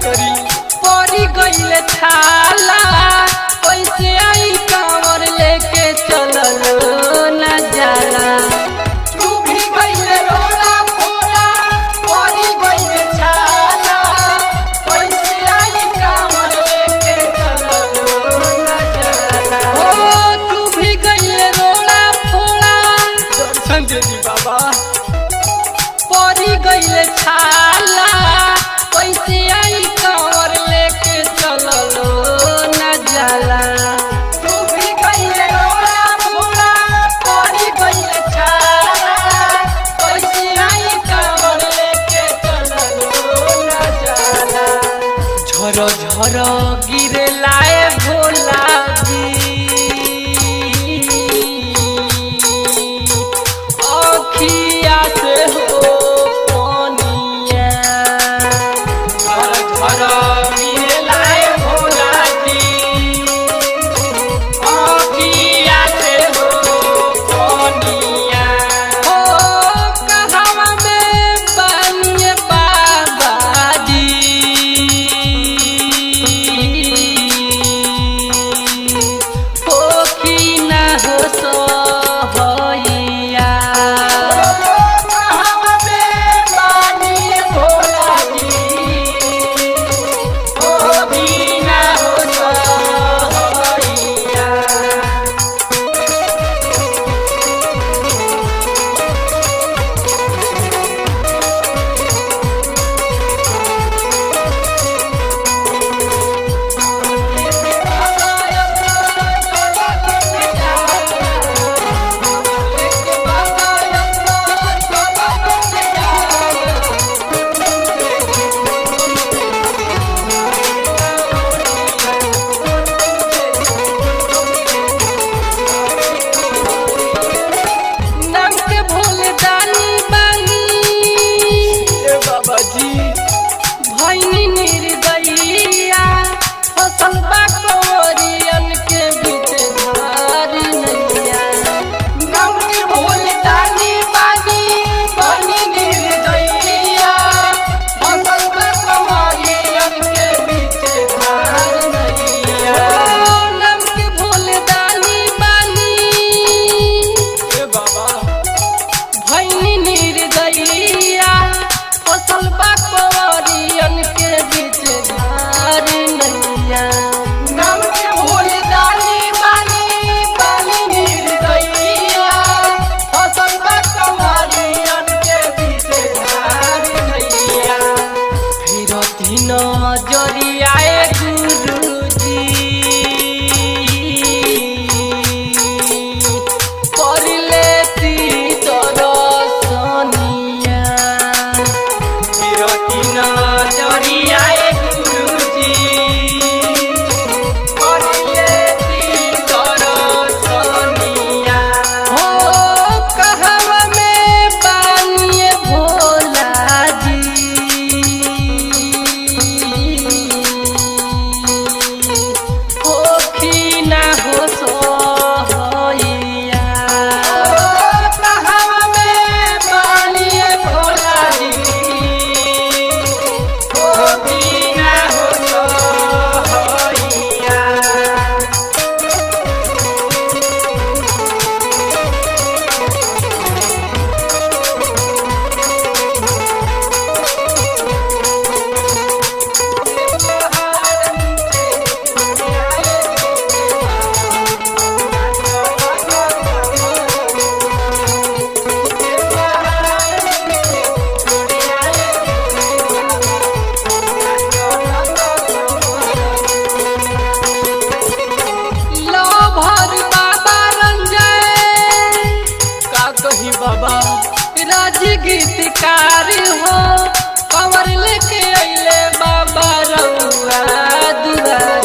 करी परी गईले छाला कैसे आई कांवर लेके चलल न जाला। तू भी गईले रोला फोड़ा परी गईले छाला कैसे आई कांवर लेके चलल न जाला। हो तू भी गईले रोला फोड़ा दर्शन दे दी बाबा परी गईले छाला कैसे आई कांवर लेके चललो न जाला। तू भी गईले रोला फोड़ा परी गईले छाला कैसे आई कांवर लेके चललो न जाला। झरो झरो गिरे लाए भोला जी अखिया से हो नजरियाए गुरुजी कर लेती दर्शनिया। नजरियाए गुरुजी कर लेती दर्शनिया। हो कहवा में बानिए भोला जी बाबा राज गीतकार हो कंवर लेके अइले बाबा रउआ दुआर।